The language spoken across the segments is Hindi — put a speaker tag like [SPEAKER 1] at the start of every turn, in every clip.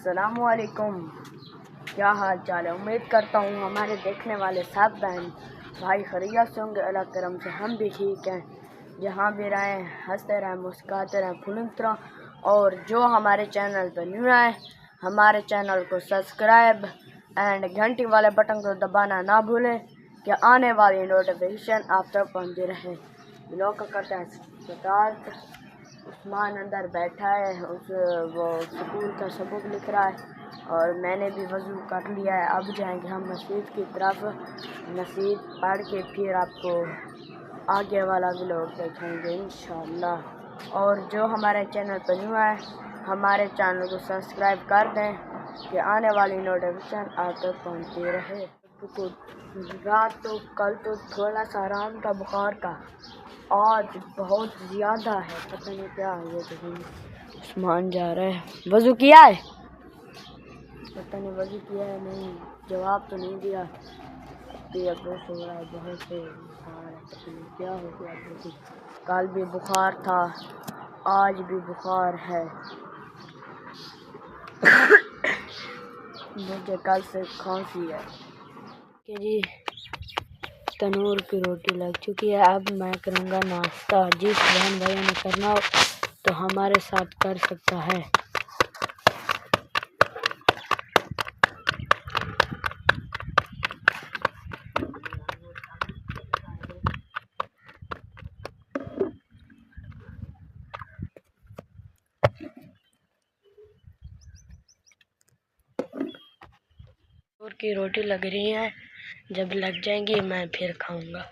[SPEAKER 1] अस्सलामुअलैकुम। क्या हाल चाल है? उम्मीद करता हूँ हमारे देखने वाले सब बहन भाई खैरियत से होंगे। अल्लाह करम से हम भी ठीक हैं। जहाँ भी रहें हंसते रहें, मुस्कुराते रहें, खुलते रहें। और जो हमारे चैनल पर न्यू आए हमारे चैनल को सब्सक्राइब एंड घंटी वाले बटन को दबाना ना भूलें कि आने वाली नोटिफिकेशन आप तक पहुँचती रहे। ब्लॉग का करते हैं स्टार्ट। उस्मान अंदर बैठा है, वो स्कूल का सबक लिख रहा है और मैंने भी वज़ू कर लिया है। अब जाएंगे हम मस्जिद की तरफ। मस्जिद पढ़ के फिर आपको आगे वाला व्लॉग देखेंगे इंशाअल्लाह। और जो हमारे चैनल पर न्यू है हमारे चैनल को सब्सक्राइब कर दें कि आने वाली नोटिफिकेशन आप तक पहुँचती रहे। रात तो कल तो थोड़ा सा आराम था बुखार का, आज बहुत ज़्यादा है। पता नहीं क्या है। ये तो उस्मान जा रहा है। वज़ू किया है? पता नहीं वज़ू किया है नहीं, जवाब तो नहीं दिया। अब्बस हो रहा है, बहुत से बुखार है। पता नहीं क्या हो गया। कल भी बुखार था, आज भी बुखार है। मुझे कल से खांसी है कि जी। तनूर की रोटी लग चुकी है। अब मैं करूँगा नाश्ता। जिस बहन भाइयों ने करना हो तो हमारे साथ कर सकता है। तनूर की रोटी लग रही है, जब लग जाएंगी मैं फिर खाऊंगा।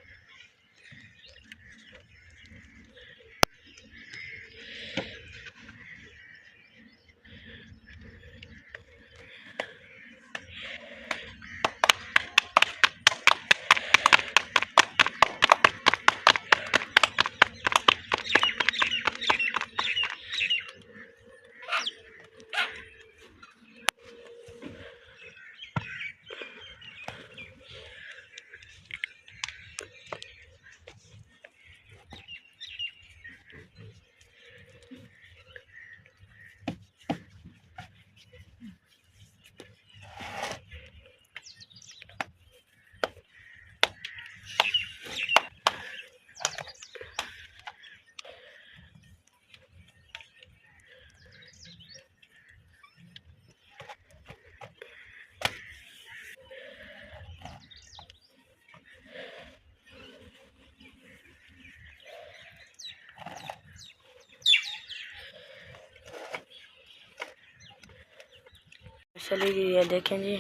[SPEAKER 1] चलिए जी, ये देखें जी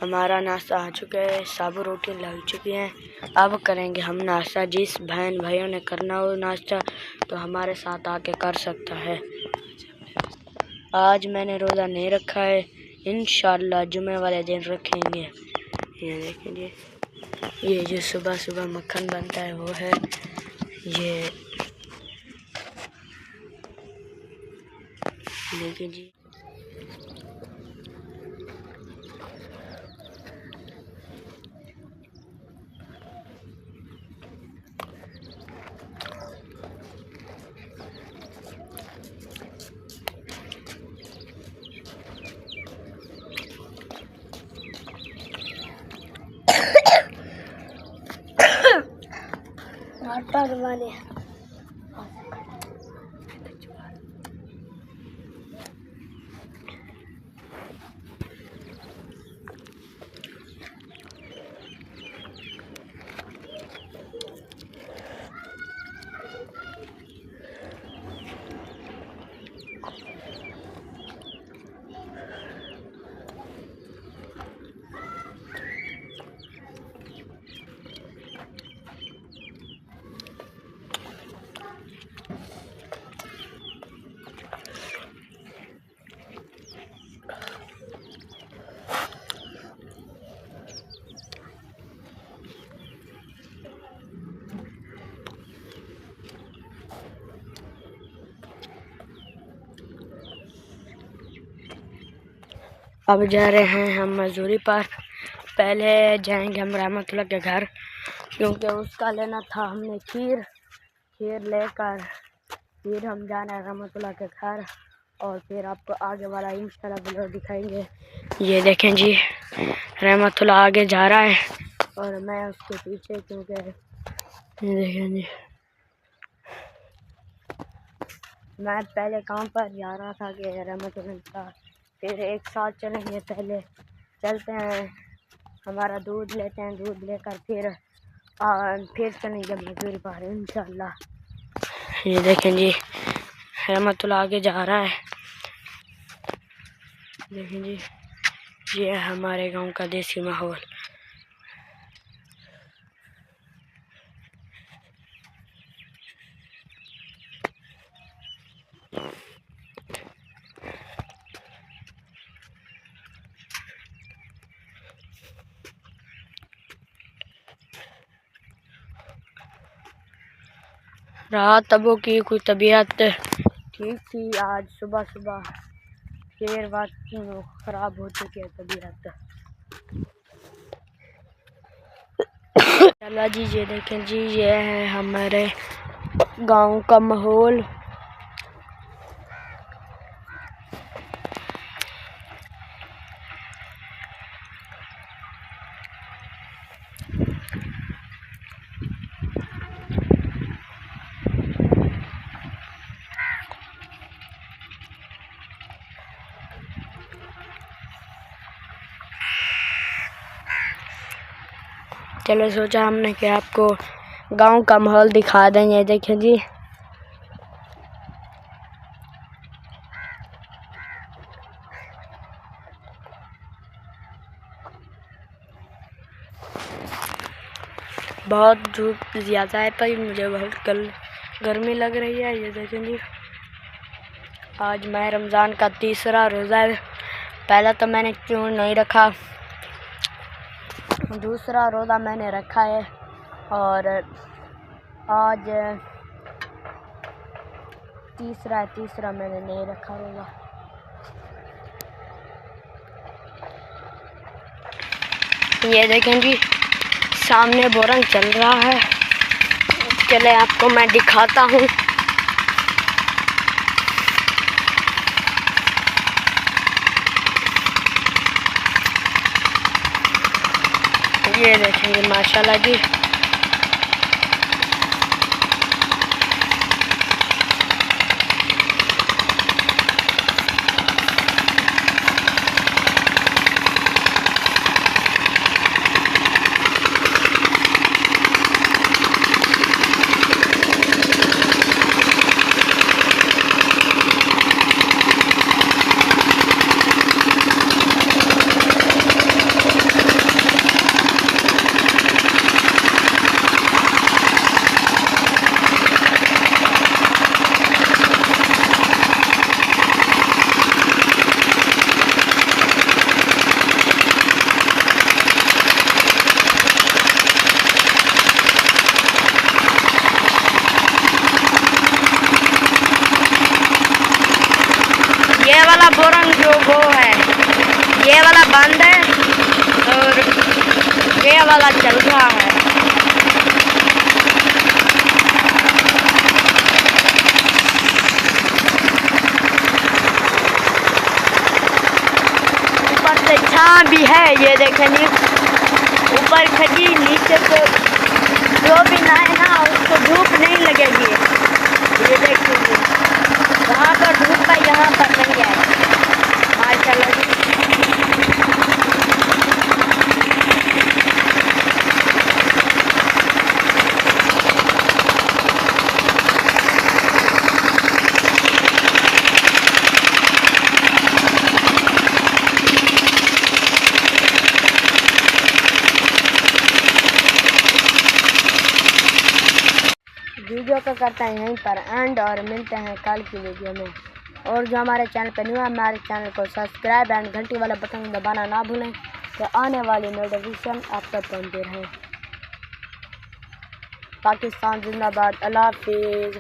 [SPEAKER 1] हमारा नाश्ता आ चुका है। सब रोटी लग चुकी हैं। अब करेंगे हम नाश्ता। जिस बहन भाइयों ने करना हो नाश्ता तो हमारे साथ आके कर सकता है। आज मैंने रोज़ा नहीं रखा है, इंशाअल्लाह जुमे वाले दिन रखेंगे। ये देखें जी, ये जो सुबह सुबह मक्खन बनता है वो है। ये देखिए जी, आटा वाले अब जा रहे हैं हम मजदूरी पर। पहले जाएंगे हम रहमतुल्लाह के घर, क्योंकि उसका लेना था हमने खीर लेकर फिर हम जाना है रहमतुल्लाह के घर। और फिर आपको आगे वाला इंशाल्लाह ब्लॉग दिखाएंगे। ये देखें जी, रहमतुल्लाह आगे जा रहा है और मैं उसके पीछे, क्योंकि ये देखें जी, मैं पहले काम पर जा रहा था कि रहमतुल्लाह, फिर एक साथ चलेंगे। पहले चलते हैं, हमारा दूध लेते हैं, दूध लेकर फिर चलेंगे मजदूरी पर इंशाल्लाह। ये देखें जी, रहमतुल्लाह आगे जा रहा है। देखें जी, ये है हमारे गांव का देसी माहौल। रात अबू की कोई तबीयत ठीक थी, आज सुबह सुबह फिर बात ख़राब हो चुकी है तबीयत। चलो जी, ये देखें जी, ये है हमारे गांव का माहौल। चलो सोचा हमने कि आपको गांव का माहौल दिखा दें। ये देखें जी, बहुत धूप ज़्यादा है तो मुझे बहुत गर्मी लग रही है। ये देखें जी, आज मैं रमज़ान का तीसरा रोज़ा है। पहला तो मैंने क्यों नहीं रखा, दूसरा रोज़ा मैंने रखा है और आज तीसरा मैंने नहीं रखा रोज़ा। ये देखें जी, सामने बोरंग चल रहा है, चले आपको मैं दिखाता हूँ। ये देखेंगे माशाल्लाह जी, ये वाला बोरंग जो वो है, ये वाला बंद है और ये वाला चल रहा है। ऊपर से छां भी है, ये देखें जी, ऊपर खड़ी, नीचे तो जो भी नहाए ना उसको धूप नहीं लगेगी। ये देखिए, वहाँ पर धूप है, यहाँ पर नहीं है माशाल्लाह। वीडियो को करते हैं यहीं पर एंड और मिलते हैं कल की वीडियो में। और जो हमारे चैनल पर न्यू है, हमारे चैनल को सब्सक्राइब एंड घंटी वाला बटन दबाना ना भूलें, तो आने वाली नोटिफिकेशन आप तक पहुँचती रहे। पाकिस्तान जिंदाबाद। अल्लाह हाफिज़।